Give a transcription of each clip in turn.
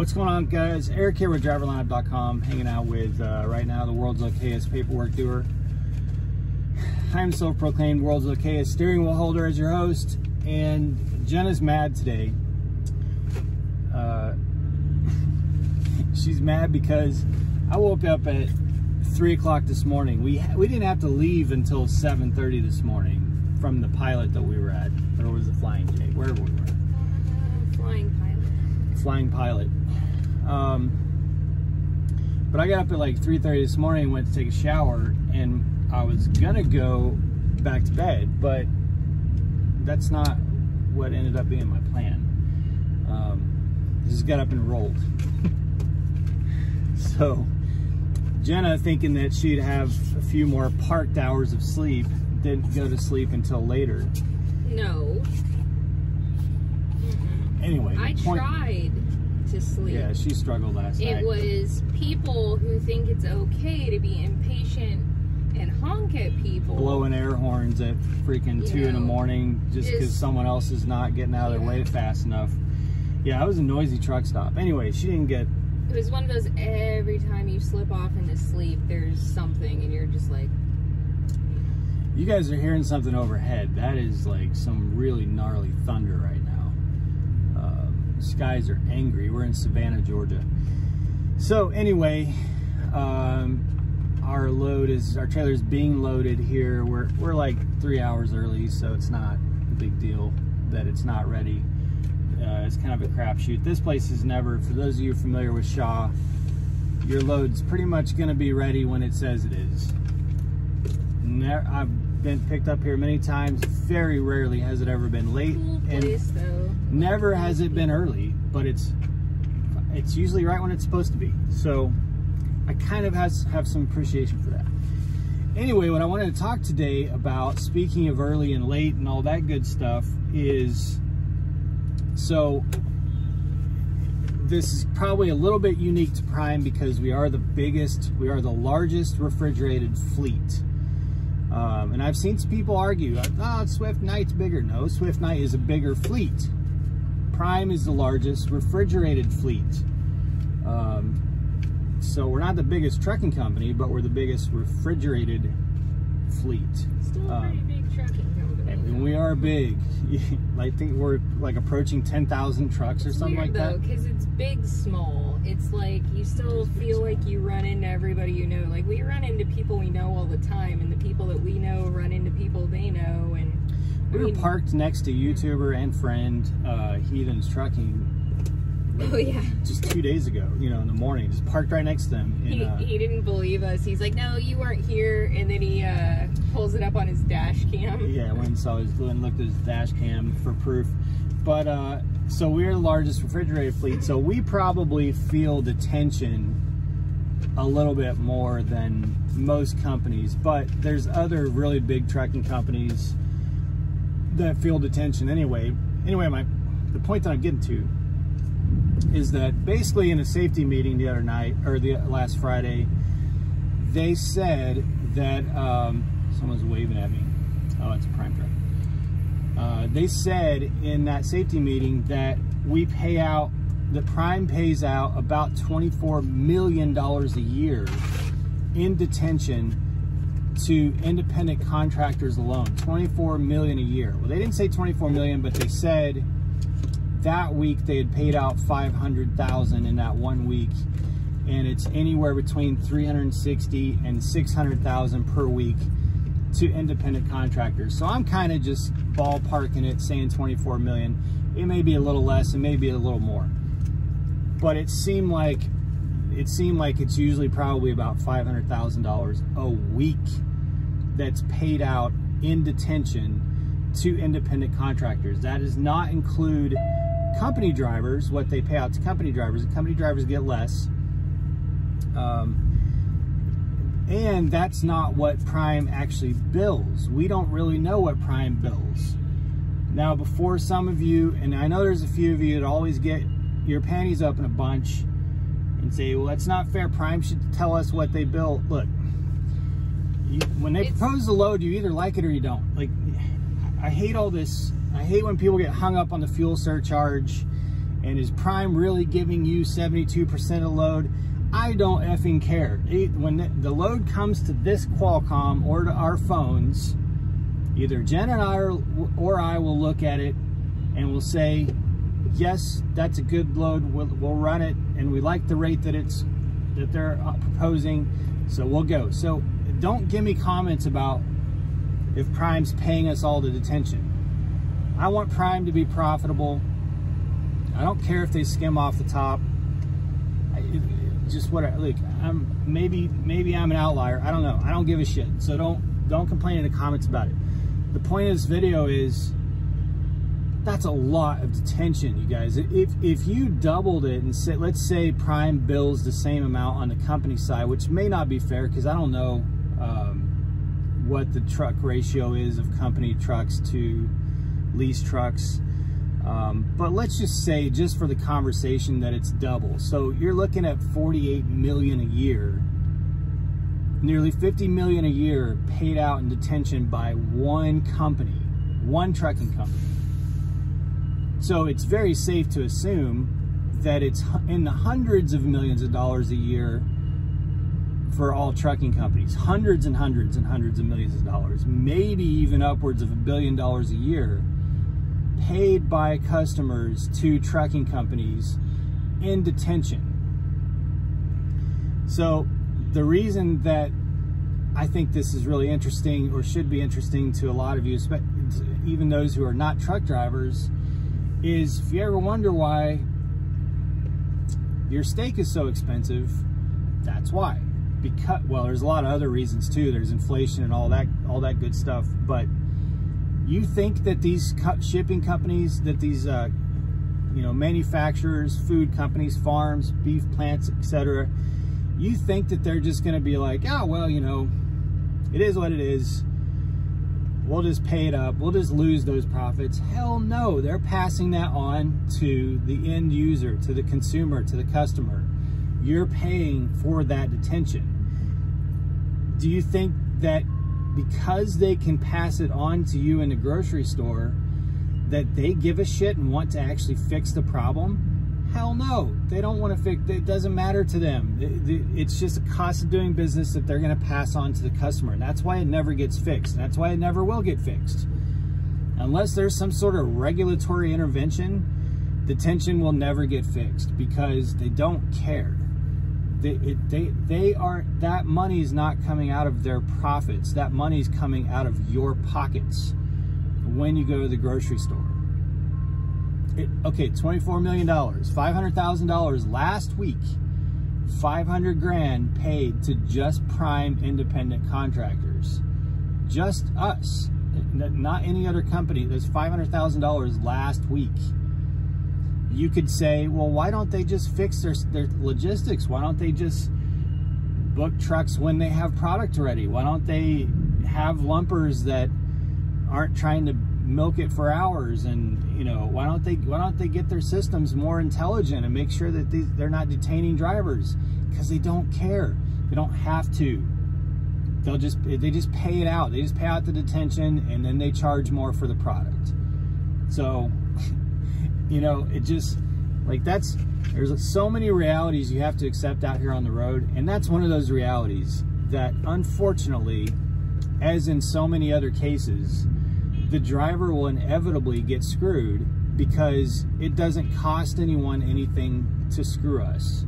What's going on, guys? Eric here with driverlineup.com, hanging out with right now the world's okayest paperwork doer. I'm self-proclaimed world's okayest steering wheel holder as your host, and Jenna's mad today. She's mad because I woke up at 3 o'clock this morning. We didn't have to leave until 7:30 this morning from the pilot that we were at, or was it Flying J? Wherever we were. Flying Pilot. Flying Pilot. But I got up at like 3:30 this morning, went to take a shower, and I was gonna go back to bed, but that's not what ended up being my plan. Just got up and rolled. So Jenna, thinking that she'd have a few more parked hours of sleep, didn't go to sleep until later. No. Anyway, I tried to sleep. Yeah, she struggled last night. It was people who think it's okay to be impatient and honk at people. Blowing air horns at freaking 2 in the morning just because someone else is not getting out of their way fast enough. Yeah, it was a noisy truck stop. Anyway, she didn't get... It was one of those, every time you slip off into sleep, there's something, and you're just like... You guys are hearing something overhead. That is like some really gnarly thunder right now. Skies are angry. We're in Savannah, Georgia. So anyway, our trailer is being loaded here. We're like 3 hours early, so it's not a big deal that it's not ready. It's kind of a crapshoot. This place is never, for those of you familiar with Shaw, your load's pretty much going to be ready when it says it is. I've been picked up here many times. Very rarely has it ever been late. Cool place, though. Never has it been early, but it's usually right when it's supposed to be. So I kind of have some appreciation for that. Anyway, what I wanted to talk today about, speaking of early and late and all that good stuff, is, so this is probably a little bit unique to Prime because we are the largest refrigerated fleet. And I've seen some people argue, oh, Swift Knight's bigger. No, Swift Knight is a bigger fleet. Prime is the largest refrigerated fleet. So we're not the biggest trucking company, but we're the biggest refrigerated fleet. Still a pretty big trucking company. And we are big. I think we're like approaching 10,000 trucks or something like that. Because it's big, small. It's like you still feel like you run into everybody you know. Like we run into people we know all the time, and the people that we know run into people they know. And we were parked next to YouTuber and friend Heathen's Trucking. Oh yeah. Just 2 days ago, in the morning, just parked right next to them. And, he didn't believe us. He's like, "No, you weren't here." And then he pulls it up on his dash cam. Yeah, went and looked at his dash cam for proof. But so we're the largest refrigerated fleet, so we probably feel detention a little bit more than most companies. But there's other really big trucking companies that feel detention anyway. Anyway, the point that I'm getting to is that basically in a safety meeting the other night, or the last Friday, they said that someone's waving at me. Oh, it's a Prime truck. They said in that safety meeting that Prime pays out about $24 million a year in detention to independent contractors alone. $24 million a year. Well, they didn't say 24 million, but they said that week they had paid out $500,000 in that 1 week, and it's anywhere between $360,000 and $600,000 per week to independent contractors. So I'm kind of just ballparking it, saying 24 million. It may be a little less, it may be a little more, but it seemed like it's usually probably about $500,000 a week that's paid out in detention to independent contractors. That does not include company drivers, what they pay out to company drivers. Company drivers get less. And that's not what Prime actually bills. We don't really know what Prime bills. Now, before some of you, and I know there's a few of you that always get your panties up in a bunch and say, well, that's not fair. Prime should tell us what they bill. Look, when they propose the load, you either like it or you don't. Like, I hate all this. I hate when people get hung up on the fuel surcharge And is Prime really giving you 72% of load? I don't effing care. When the load comes to this Qualcomm or to our phones, either Jen and I or I will look at it and we'll say, yes, that's a good load. We'll run it, and we like the rate that they're proposing, so we'll go. So don't give me comments about if Prime's paying us all the detention. I want Prime to be profitable. I don't care if they skim off the top. Just what, look, maybe I'm an outlier. I don't know. I don't give a shit. So don't complain in the comments about it. The point of this video is, that's a lot of detention, you guys. If you doubled it and said, let's say Prime bills the same amount on the company side, which may not be fair because I don't know what the truck ratio is of company trucks to lease trucks. But let's just say, just for the conversation, that it's double. So you're looking at $48 million a year, nearly $50 million a year paid out in detention by one company, one trucking company. So it's very safe to assume that it's in the hundreds of millions of dollars a year for all trucking companies. Hundreds and hundreds and hundreds of millions of dollars, maybe even upwards of $1 billion a year, paid by customers to trucking companies in detention. So the reason that I think this is really interesting, or should be interesting to a lot of you, even those who are not truck drivers, is if you ever wonder why your steak is so expensive, that's why. Because, well, there's a lot of other reasons too. There's inflation and all that good stuff. But you think that these shipping companies, that these manufacturers, food companies, farms, beef plants, etc., you think that they're just going to be like, oh, well, it is what it is. We'll just pay it up. We'll just lose those profits. Hell no. They're passing that on to the end user, to the consumer, to the customer. You're paying for that detention. Do you think that because they can pass it on to you in the grocery store, that they give a shit and want to actually fix the problem? Hell no. They don't want to fix it. It doesn't matter to them. It's just a cost of doing business that they're going to pass on to the customer. And that's why it never gets fixed. And that's why it never will get fixed. Unless there's some sort of regulatory intervention, detention will never get fixed because they don't care. They aren't, that money's not coming out of their profits. That money's coming out of your pockets when you go to the grocery store. Okay, $24 million, $500,000 last week, 500 grand paid to just Prime independent contractors. Just us, not any other company. There's $500,000 last week. You could say, well, why don't they just fix their logistics? Why don't they just book trucks when they have product ready? Why don't they have lumpers that aren't trying to milk it for hours? And why don't they get their systems more intelligent and make sure that they're not detaining drivers? Because they don't care. They don't have to. They just pay it out. They just pay out the detention, and then they charge more for the product. So it just, like, there's so many realities you have to accept out here on the road, and that's one of those realities that, unfortunately, as in so many other cases, the driver will inevitably get screwed because it doesn't cost anyone anything to screw us.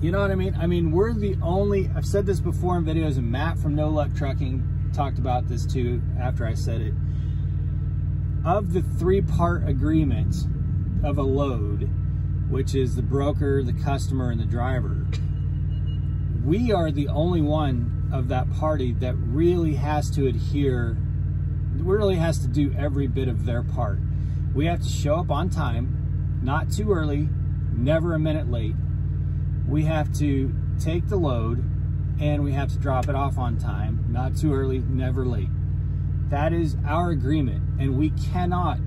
You know what I mean? I mean, we're the only, I've said this before in videos, and Matt from No Luck Trucking talked about this too after I said it. Of the three-part agreement of a load, which is the broker, the customer, and the driver, we are the only one of that party that really has to adhere, really has to do every bit of their part. We have to show up on time, not too early, never a minute late. We have to take the load, and we have to drop it off on time, not too early, never late. That is our agreement, and we cannot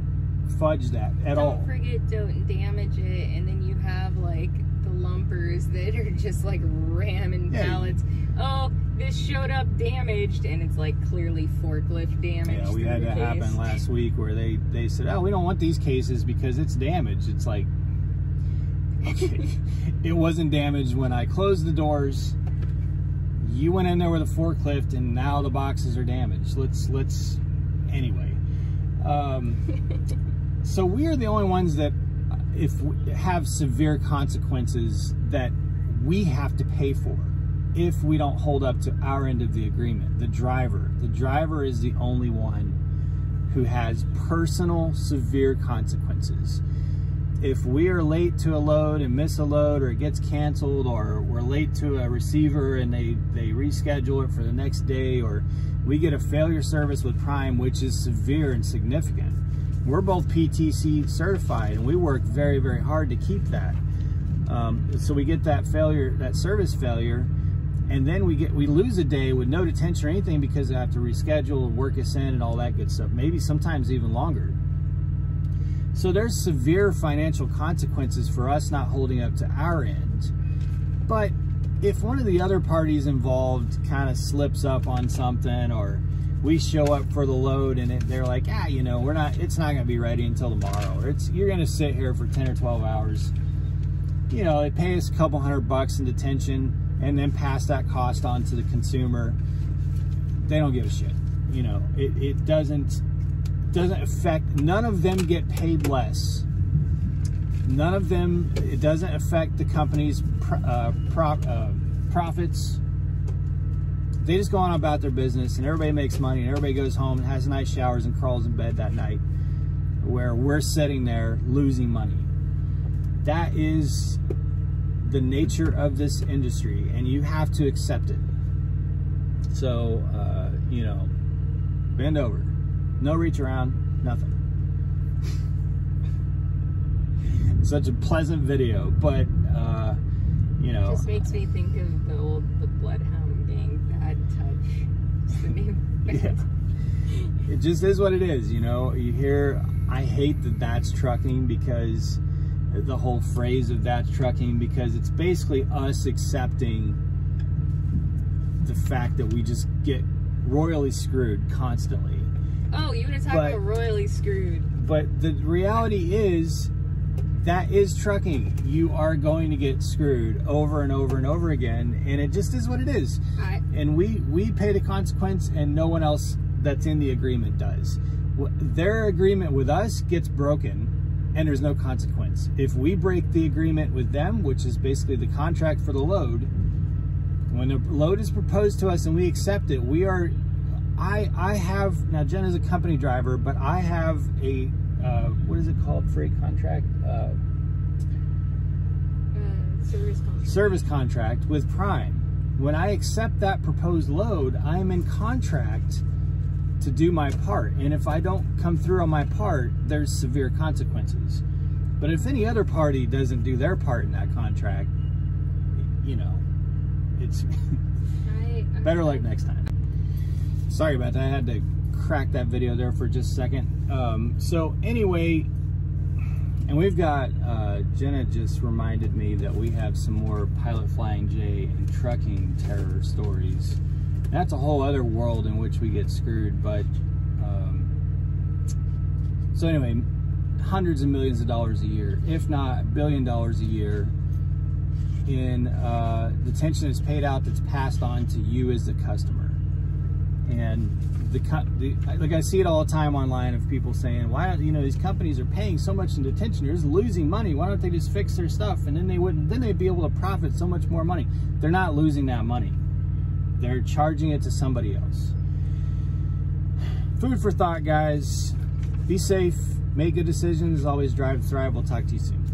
fudge that at all. Don't forget, don't damage it, and then you have like the lumpers that are just like ramming pallets. Oh, this showed up damaged, and it's like clearly forklift damage. Yeah, we had that happen last week where they said, oh, we don't want these cases because it's damaged. It's like, okay, it wasn't damaged when I closed the doors. You went in there with a forklift, and now the boxes are damaged. Let's anyway. So we are the only ones that, if we have severe consequences that we have to pay for if we don't hold up to our end of the agreement. The driver is the only one who has personal severe consequences. If we are late to a load and miss a load, or it gets canceled, or we're late to a receiver and they reschedule it for the next day, or we get a failure service with Prime, which is severe and significant. We're both PTC certified, and we work very, very hard to keep that. So we get that failure, that service failure, and then we lose a day with no detention or anything because they have to reschedule, work us in, and all that good stuff. Maybe sometimes even longer. So there's severe financial consequences for us not holding up to our end. But if one of the other parties involved kind of slips up on something, or we show up for the load and they're like, you know, it's not going to be ready until tomorrow, or you're going to sit here for 10 or 12 hours. You know, they pay us a couple $100 in detention and then pass that cost on to the consumer. They don't give a shit. You know, it doesn't affect, none of them get paid less. None of them, it doesn't affect the company's profits. They just go on about their business, and everybody makes money, and everybody goes home and has nice showers and crawls in bed that night, where we're sitting there losing money. That is the nature of this industry, and you have to accept it. So, you know, bend over. No reach around, nothing. Such a pleasant video, but, you know. It just makes me think of the Bloodhound Gang, Bad Touch. It's the name of it. Yeah. It just is what it is, you know. You hear, I hate that that's trucking, because the whole phrase of that's trucking, because it's basically us accepting the fact that we just get royally screwed constantly. Oh, you want to talk about royally screwed. But the reality is, that is trucking. You are going to get screwed over and over and over again, and it just is what it is. And we pay the consequence, and no one else that's in the agreement does. Their agreement with us gets broken, and there's no consequence. If we break the agreement with them, which is basically the contract for the load, when a load is proposed to us and we accept it, we are... I have, now Jen is a company driver, but I have a, what is it called, freight contract? Service contract. Service contract with Prime. When I accept that proposed load, I am in contract to do my part. And if I don't come through on my part, there's severe consequences. But if any other party doesn't do their part in that contract, you know, it's better luck next time. Sorry about that. I had to crack that video there for just a second. So anyway, and we've got, Jenna just reminded me that we have some more Pilot Flying J and trucking terror stories. That's a whole other world in which we get screwed. But so anyway, hundreds of millions of dollars a year, if not $1 billion a year, in detention is paid out that's passed on to you as the customer. And like I see it all the time online of people saying, why don't, you know, these companies are paying so much in detention, they're just losing money, why don't they just fix their stuff, and then they'd be able to profit so much more money. They're not losing that money, they're charging it to somebody else. Food for thought, guys. Be safe, make good decisions, always drive to thrive. We'll talk to you soon.